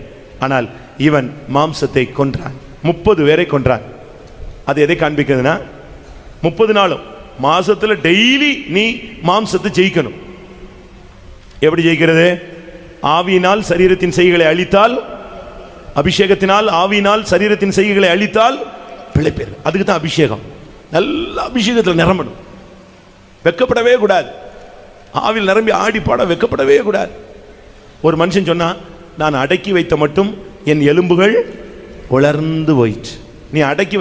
ஆனால் இவன் மாம்சத்தை கொன்றான், 30 பேரை கொன்றான். அது எதை காண்பிக்கிறதுனா, 30 நாளும் மாசத்தில் டெய்லி நீ மாம்சத்தை ஜெயிக்கணும். எப்படி ஜெயிக்கிறது? ஆவியினால் சரீரத்தின் செய்கைகளை அழித்தால், அபிஷேகத்தினால் ஆவியினால் சரீரத்தின் செய்கைகளை அழித்தால் பிழைப்பேர். அதுக்கு தான் அபிஷேகம். நல்ல அபிஷேகத்தில் நிரம்பணும், வெக்கப்படவே கூடாது. ஆவில் நிரம்பி ஆடி பாட வெக்கப்படவே கூடாது. ஒரு மனுஷன் சொன்னா, நான் அடக்கி வைத்த மட்டும் என் எலும்புகள் உலர்ந்து போயிற்று. நீ அடக்கி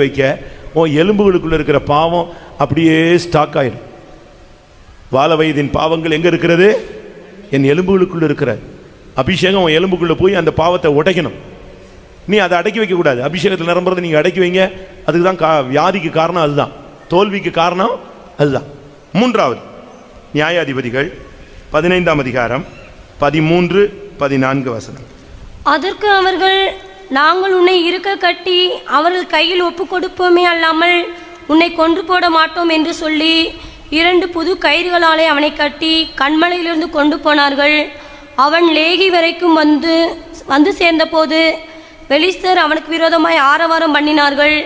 வைக்க உன் எலும்புகளுக்குள்ள இருக்கிற பாவம் அப்படியே ஸ்டாக் ஆயிடும். வால வயதின் பாவங்கள் எங்க இருக்கிறது? என் எலும்புகளுக்குள்ள இருக்கிற அபிஷேகம் உன் எலும்புக்குள்ள போய் அந்த பாவத்தை உடைக்கணும். நீ அதை அடக்கி வைக்க கூடாது. அபிஷேகத்தில் நிரம்புறதை நீங்க அடக்கி வைங்க. அதுக்கு தான் வியாதிக்கு காரணம் அதுதான், தோல்விக்கு காரணம் அதுதான். மூன்றாவது, நியாயாதிபதிகள் 15ஆம் அதிகாரம் 13-14 வசனம். அதற்கு அவர்கள், நாங்கள் உன்னை இருக்க கட்டி அவர்கள் கையில் ஒப்பு கொடுப்போமே அல்லாமல் உன்னை கொன்று போட மாட்டோம் என்று சொல்லி 2 புது கயிறுகளாலே அவனை கட்டி கண்மலையிலிருந்து கொண்டு போனார்கள். அவன் லேகி வரைக்கும் வந்து சேர்ந்தபோது பெலிஸ்தர் அவனுக்கு விரோதமாய் ஆரவாரம் பண்ணினார்கள்.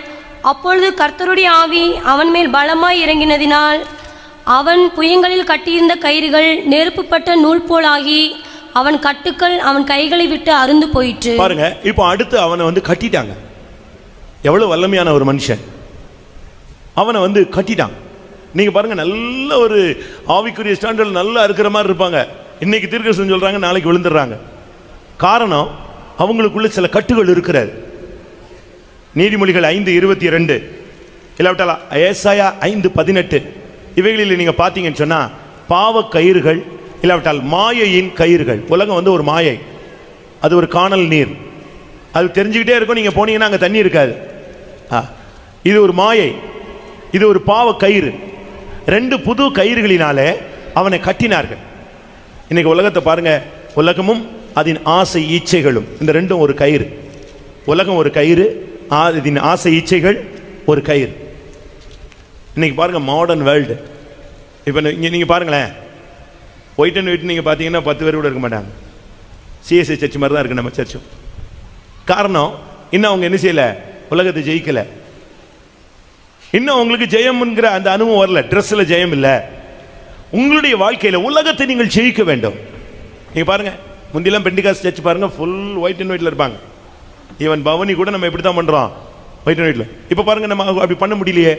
அப்பொழுது கர்த்தருடைய ஆவி அவன் மேல் பலமாய் இறங்கினதினால் அவன் புயங்களில் கட்டியிருந்த கயிறுகள் நெருப்புப்பட்ட நூல் போலாகி அவன் கட்டுக்கள் அவன் கைகளை விட்டு அருந்து போயிற்று. பாருங்க, இப்போ அடுத்து அவனை கட்டிட்டாங்க. எவ்வளவு வல்லமையான ஒரு மனுஷன், அவனை கட்டிட்டான். நீங்க பாருங்க, நல்ல ஒரு ஆவிக்குரிய ஸ்டாண்டர்ட் நல்லா இருக்கிற மாதிரி இருப்பாங்க. இன்னைக்கு தீர்க்கதரிசனம் சொல்றாங்க, நாளைக்கு விழுந்துடுறாங்க. காரணம், அவங்களுக்குள்ள சில கட்டுகள் இருக்கிறது. நீதிமொழிகள் 5:22 இல்லாவிட்டால் ஏசாயா 5:18 இவைகளில் நீங்க பார்த்தீங்கன்னு சொன்னா பாவ கயிறுகள், இல்லாவிட்டால் மாயையின் கயிறுகள். உலகம் வந்து ஒரு மாயை, அது ஒரு காணல் நீர், அது தெரிஞ்சுக்கிட்டே இருக்கும். நீங்கள் போனீங்கன்னா அங்கே தண்ணி இருக்காது. இது ஒரு மாயை, இது ஒரு பாவ கயிறு. ரெண்டு புது கயிறுகளினாலே அவனை கட்டினார்கள். இன்னைக்கு உலகத்தை பாருங்க, உலகமும் அதன் ஆசை இச்சைகளும், இந்த ரெண்டும் ஒரு கயிறு. உலகம் ஒரு கயிறு, அதன் ஆசை இச்சைகள் ஒரு கயிறு. இன்னைக்கு பாருங்க மாடர்ன் வேர்ல்டு. இப்போ நீங்க பாருங்களேன், ஒயிட் அண்ட் ஒயிட் நீங்கள் பார்த்தீங்கன்னா 10 பேர் கூட இருக்க மாட்டாங்க. சிஎஸ்ஐ சர்ச் மாதிரி தான் இருக்கு நம்ம சர்ச்சும். காரணம், இன்னும் அவங்க என்ன செய்யலை, உலகத்தை ஜெயிக்கலை. இன்னும் உங்களுக்கு ஜெயம்ங்கிற அந்த அனுபவம் வரல. ட்ரெஸ்ஸில் ஜெயம் இல்லை. உங்களுடைய வாழ்க்கையில் உலகத்தை நீங்கள் ஜெயிக்க வேண்டும். நீங்கள் பாருங்க, முந்திலாம் பெண்டிகாஸ்ட் சர்ச் பாருங்க, ஃபுல் ஒயிட் அண்ட் ஒயிட்ல இருப்பாங்க. ஈவன் பவனி கூட நம்ம இப்படி தான் பண்ணுறோம், ஒயிட் அண்ட் ஒயிட்ல. இப்போ பாருங்க, நம்ம அப்படி பண்ண முடியலையே.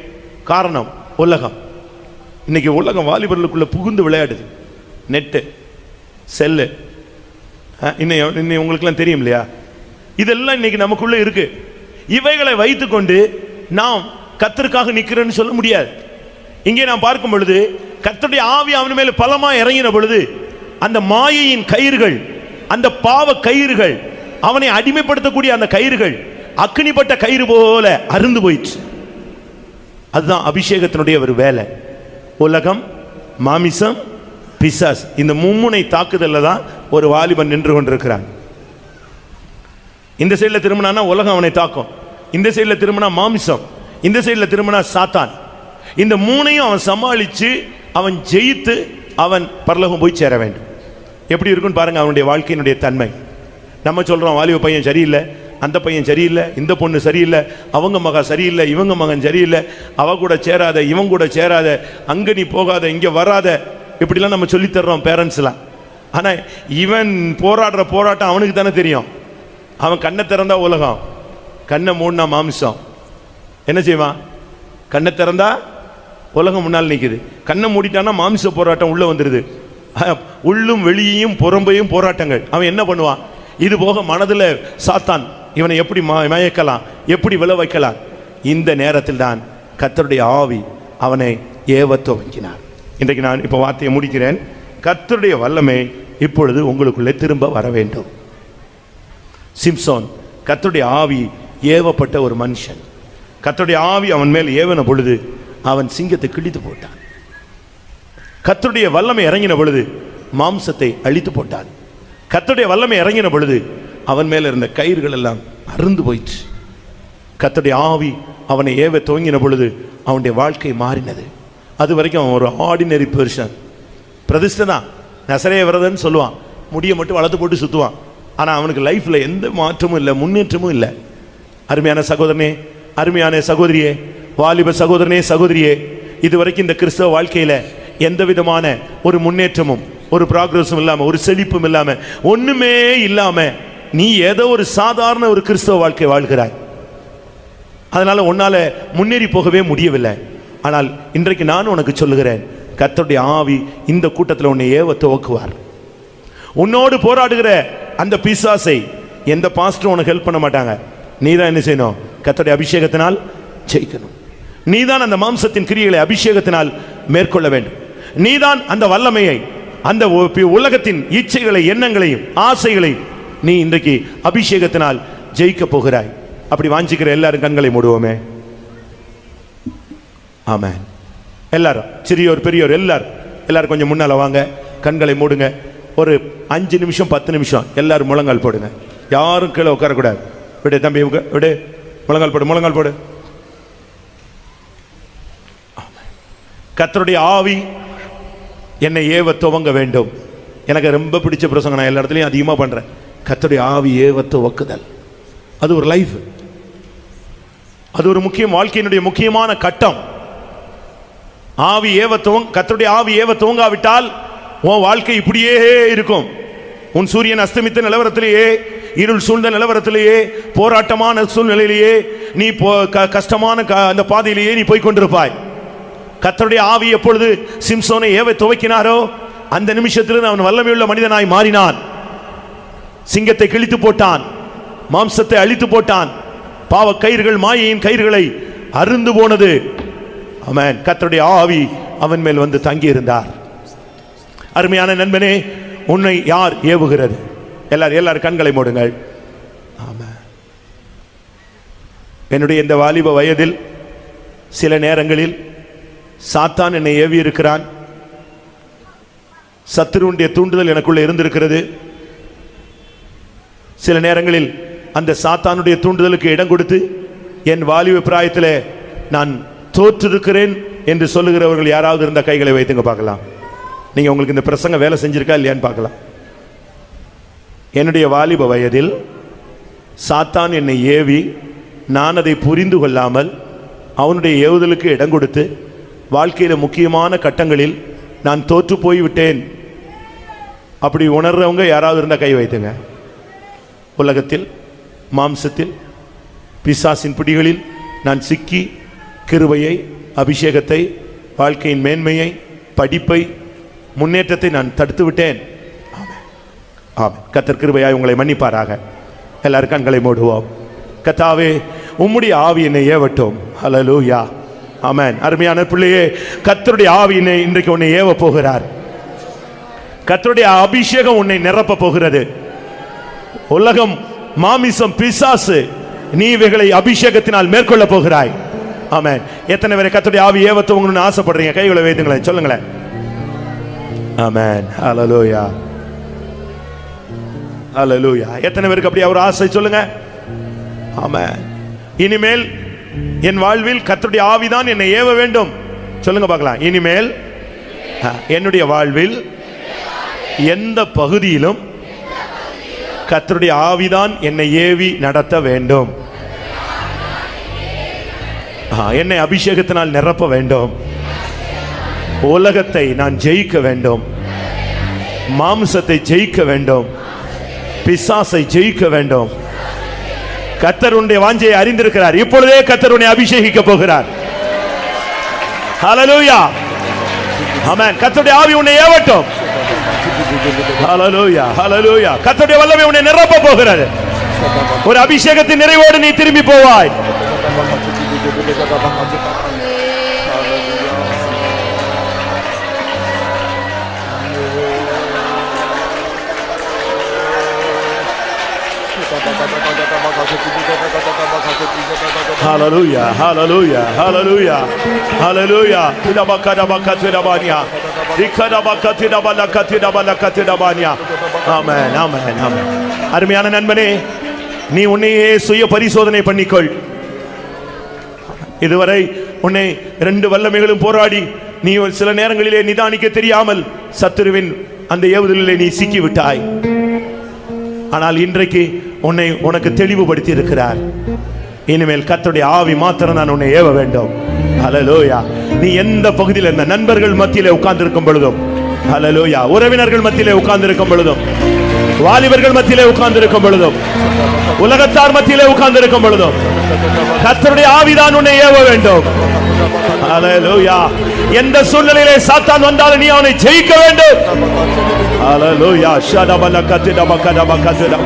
காரணம் உலகம். இன்னைக்கு உலகம் வாலிபர்களுக்குள்ள புகுந்து விளையாடுது. நெட்டு, செல்லு, இன்னும் உங்களுக்குலாம் தெரியும் இல்லையா, இதெல்லாம் இன்னைக்கு நமக்குள்ள இருக்கு. இவைகளை வைத்துக்கொண்டு நாம் கர்த்தருக்காக நிற்கிறேன்னு சொல்ல முடியாது. இங்கே நாம் பார்க்கும் பொழுது கர்த்தருடைய ஆவி அவன் மேல பலமா இறங்கின பொழுது அந்த மாயையின் கயிறுகள், அந்த பாவ கயிறுகள், அவனை அடிமைப்படுத்தக்கூடிய அந்த கயிறுகள் அக்கினிப்பட்ட கயிறு போல அருந்து போயிடுச்சு. அதுதான் அபிஷேகத்தினுடைய ஒரு வேலை. உலகம், மாமிசம், பிசாஸ், இந்த மும்முனை தாக்குதல்ல தான் ஒரு வாலிபன் நின்று கொண்டிருக்கிறான். இந்த சைடில் திரும்பினா உலகம் அவனை தாக்கும், இந்த சைடில் திரும்பினா மாமிசம், இந்த சைடில் திரும்பினா சாத்தான். இந்த மூணையும் அவன் சமாளித்து அவன் ஜெயித்து அவன் பரலோகம் போய் சேர வேண்டும். எப்படி இருக்குன்னு பாருங்க அவனுடைய வாழ்க்கையினுடைய தன்மை. நம்ம சொல்றோம் வாலிப பையன் சரியில்லை, அந்த பையன் சரியில்லை, இந்த பொண்ணு சரியில்லை, அவங்க மகன் சரியில்லை, இவங்க மகன் சரியில்லை, அவ கூட சேராத, இவங்க கூட சேராத, அங்க நீ போகாத, இங்க வராத, இப்படிலாம் நம்ம சொல்லி தர்றோம் பேரண்ட்ஸ்லாம். ஆனா இவன் போராடுற போராட்டம் அவனுக்கு தானே தெரியும். அவன் கண்ணை திறந்தா உலகம், கண்ணை மூடினா மாமிசம். என்ன செய்வான்? கண்ணை திறந்தா உலகம் முன்னால் நிற்குது, கண்ணை மூடிட்டானா மாமிச போராட்டம் உள்ள வந்துடுது. உள்ளும் வெளியையும் புறம்பையும் போராட்டங்கள். அவன் என்ன பண்ணுவான்? இது போக மனதில் சாத்தான் இவனை எப்படி மயக்கலாம், எப்படி விழ வைக்கலாம். இந்த நேரத்தில் தான் கர்த்தருடைய ஆவி அவனை ஏவ துவங்கினார். இன்றைக்கு நான் இப்போ வார்த்தையை முடிக்கிறேன். கர்த்தருடைய வல்லமை இப்பொழுது உங்களுக்குள்ளே திரும்ப வர வேண்டும். சிம்சோன் கர்த்தருடைய ஆவி ஏவப்பட்ட ஒரு மனுஷன். கர்த்தருடைய ஆவி அவன் மேல் ஏவன பொழுது அவன் சிங்கத்தை கிழித்து போட்டான். கர்த்தருடைய வல்லமை இறங்கின பொழுது மாம்சத்தை அழித்து போட்டான். கர்த்தருடைய வல்லமை இறங்கின பொழுது அவன் மேல இருந்த கயிறுகள் எல்லாம் அருந்து போயிற்று. கர்த்தருடைய ஆவி அவனை ஏவ துவங்கின பொழுது அவனுடைய வாழ்க்கை மாறினது. அது வரைக்கும் அவன் ஒரு ஆர்டினரி பெர்சன். பிரதிஷ்டை தான், நசரேய விரதன்னு சொல்லுவான், முடியை மட்டும் வளர்த்து போட்டு சுற்றுவான். ஆனால் அவனுக்கு லைஃப்பில் எந்த மாற்றமும் இல்லை, முன்னேற்றமும் இல்லை. அருமையான சகோதரனே, அருமையான சகோதரியே, வாலிப சகோதரனே, சகோதரியே, இதுவரைக்கும் இந்த கிறிஸ்தவ வாழ்க்கையில் எந்த விதமான ஒரு முன்னேற்றமும் ஒரு ப்ராக்ரஸும் இல்லாமல், ஒரு செழிப்பும் இல்லாமல், ஒன்றுமே இல்லாமல் நீ ஏதோ ஒரு சாதாரண ஒரு கிறிஸ்தவ வாழ்க்கை வாழ்கிறாய். அதனால உன்னால முன்னேறி போகவே முடியவில்லை. ஆனால் இன்றைக்கு நான் உனக்கு சொல்லுகிறேன், கர்த்தருடைய ஆவி இந்த கூட்டத்தில் உன்னை ஏவ துவக்குவார். உன்னோடு போராடுகிற அந்த பிசாசை எந்த பாஸ்டரும் உனக்கு ஹெல்ப் பண்ண மாட்டாங்க. நீ தான் என்ன செய்யணும்? கர்த்தருடைய அபிஷேகத்தினால் ஜெயிக்கணும். நீதான் அந்த மாம்சத்தின் கிரியைகளை அபிஷேகத்தினால் மேற்கொள்ள வேண்டும். நீதான் அந்த வல்லமையை, அந்த உலகத்தின் இச்சைகளை, எண்ணங்களையும் ஆசைகளையும் நீ இன்றைக்கு அபிஷேகத்தினால் ஜெயிக்க போகிறாய். அப்படி வாஞ்சிக்கிற எல்லாரும் கண்களை மூடுவோமே. ஆமென். எல்லாரும், சிறியோர் பெரியோர் எல்லாரும் கொஞ்சம் முன்னால வாங்க, கண்களை மூடுங்க. ஒரு 5 நிமிஷம் 10 நிமிஷம் எல்லாரும் முழங்கால் போடுங்க. யாரும் கீழே உட்காரக்கூடாது. விடு தம்பி, விடு, முழங்கால் போடு, முழங்கால் போடு. கர்த்தருடைய ஆவி என்னை ஏவ துவங்க வேண்டும். எனக்கு ரொம்ப பிடிச்ச பிரசங்கம், நான் எல்லா இடத்துலையும் அதிகமாக பண்ணுறேன். கர்த்தருடைய ஆவி ஏவ துவக்குதல், அது ஒரு லைஃப், அது ஒரு வாழ்க்கையினுடைய முக்கியமான கட்டம். ஆவி ஏவ கர்த்தருடைய ஆவி ஏவ துவங்காவிட்டால் உன் வாழ்க்கை இப்படியே இருக்கும். உன் சூரியன் அஸ்தமித்த நிலவரத்திலேயே, இருள் சூழ்ந்த நிலவரத்திலேயே, போராட்டமான சூழ்நிலையிலேயே, நீ கஷ்டமான அந்த பாதையிலேயே நீ போய் கொண்டிருப்பாய். கர்த்தருடைய ஆவி எப்பொழுது சிம்சோனை ஏவ துவக்கினாரோ அந்த நிமிஷத்தில் அவன் வல்லமையுள்ள மனிதனாய் மாறினான். சிங்கத்தை கிழித்து போட்டான், மாம்சத்தை அழித்து போட்டான், பாவ கயிறுகள், மாயையின் கயிறுகளை அருந்து போனது. ஆமென். கர்த்தருடைய ஆவி அவன் மேல் வந்து தங்கி இருந்தார். அருமையான நண்பனே, உன்னை யார் ஏவுகிறது? எல்லாரும் கண்களை மூடுங்கள். ஆமென். என்னுடைய இந்த வாலிப வயதில் சில நேரங்களில் சாத்தான் என்னை ஏவி இருக்கிறான். சத்துருவுடைய தூண்டுதல் எனக்குள்ள இருந்திருக்கிறது. சில நேரங்களில் அந்த சாத்தானுடைய தூண்டுதலுக்கு இடம் கொடுத்து என் வாலிப பிராயத்தில் நான் தோற்றிருக்கிறேன் என்று சொல்லுகிறவர்கள் யாராவது இருந்த கைகளை வைத்துங்க பார்க்கலாம். நீங்க உங்களுக்கு இந்த பிரசங்க வேலை செஞ்சிருக்கா இல்லையான்னு பார்க்கலாம். என்னுடைய வாலிப வயதில் சாத்தான் என்னை ஏவி நான் அதை புரிந்து கொள்ளாமல் அவனுடைய ஏவுதலுக்கு இடம் கொடுத்து வாழ்க்கையில் முக்கியமான கட்டங்களில் நான் தோற்று போய்விட்டேன். அப்படி உணர்றவங்க யாராவது இருந்தால் கை வைத்துங்க. உலகத்தில், மாம்சத்தில், பிசாசின் பிடிகளில் நான் சிக்கி கிருபையை, அபிஷேகத்தை, வாழ்க்கையின் மேன்மையை, படிப்பை, முன்னேற்றத்தை நான் தடுத்து விட்டேன். ஆமென். கர்த்தர் கிருபையாய் உங்களை மன்னிப்பாராக. எல்லாரும் கண்களை மூடுவோம். கர்த்தாவே, உம்முடைய ஆவி என்னை ஏவட்டும். ஹல்லேலூயா. ஆமென். அருமையான பிள்ளையே, கர்த்தருடைய ஆவியினை இன்றைக்கு உன்னை ஏவ போகிறார். கர்த்தருடைய அபிஷேகம் உன்னை நிரப்ப போகிறது. உலகம், மாமிசம், பிசாசு, நீ இவைகளை அபிஷேகத்தினால் மேற்கொள்ள போகிறாய். ஆமென். எத்தனை பேரை கர்த்தருடைய ஆவி ஏவ துவங்கணும்னு ஆசைப்படுறீங்க? கைகளை வைத்துங்களேன், சொல்லுங்களேன். ஆமென். ஹல்லேலூயா. ஹல்லேலூயா. எத்தனை பேருக்கு அப்படி ஒரு ஆசை? சொல்லுங்க. ஆமென். இனிமேல் என் வாழ்வில் கர்த்தருடைய ஆவிதான் என்னை ஏவ வேண்டும். சொல்லுங்க பார்க்கலாம். இனிமேல் என்னுடைய வாழ்வில் எந்த பகுதியிலும் கர்த்தருடைய ஆவிதான் என்னை ஏவி நடத்த வேண்டும். என்னை அபிஷேகத்தினால் நிரப்ப வேண்டும். உலகத்தை நான் ஜெயிக்க வேண்டும். மாம்சத்தை ஜெயிக்க வேண்டும். பிசாசை ஜெயிக்க வேண்டும். கர்த்தர் உன்னுடைய வாஞ்சையை அறிந்திருக்கிறார். இப்பொழுதே கர்த்தர் உன்னை அபிஷேகிக்க போகிறார். ஹல்லேலூயா. ஆமென். கர்த்தருடைய ஆவி உன்னை ஏவட்டும். ஹல்லேலூயா. ஹல்லேலூயா. கர்த்தருடைய வல்லமை உன்னை நிரப்ப போகிறது. ஒரு அபிஷேகத்தின் நிறைவோடு நீ திரும்பி போவாய். Hallelujah, hallelujah, hallelujah, hallelujah. Amen, amen, amen. அருமையான நண்பனே, நீ உன்னையே சுய பரிசோதனை பண்ணிக்கொள். இதுவரை உன்னை 2 வல்லமைகளும் போராடி நீ சில நேரங்களிலே நிதானிக்க தெரியாமல் சத்துருவின் அந்த ஏவுதலிலே நீ சிக்கி விட்டாய். ஆனால் இன்றைக்கு உனக்கு தெளிவுபடுத்தி இருக்கிறார். இனிமேல் கர்த்தருடைய ஆவி மாத்திரம் நான் உன்னை ஏவ வேண்டும். ஹல்லேலூயா. நீ எந்த பகுதியில் இருந்த நண்பர்கள் மத்தியிலே உட்கார்ந்து இருக்கும் பொழுதும், ஹல்லேலூயா, உறவினர்கள் மத்தியிலே உட்கார்ந்து இருக்கும் பொழுதும், வாலிபர்கள் மத்தியிலே உட்கார்ந்து இருக்கும் பொழுதும், உலகத்தார் மத்தியிலே உட்கார்ந்து இருக்கும் பொழுதும் கர்த்தருடைய ஆவிதான் உன்னை ஏவ வேண்டும். ஹல்லேலூயா. எந்த சூழ்நிலையிலே சாத்தான் வந்தாலும் நீ அவனை ஜெயிக்க வேண்டும். ஹல்லேலூயா. ஷடபலகதிடபகதபகதிடப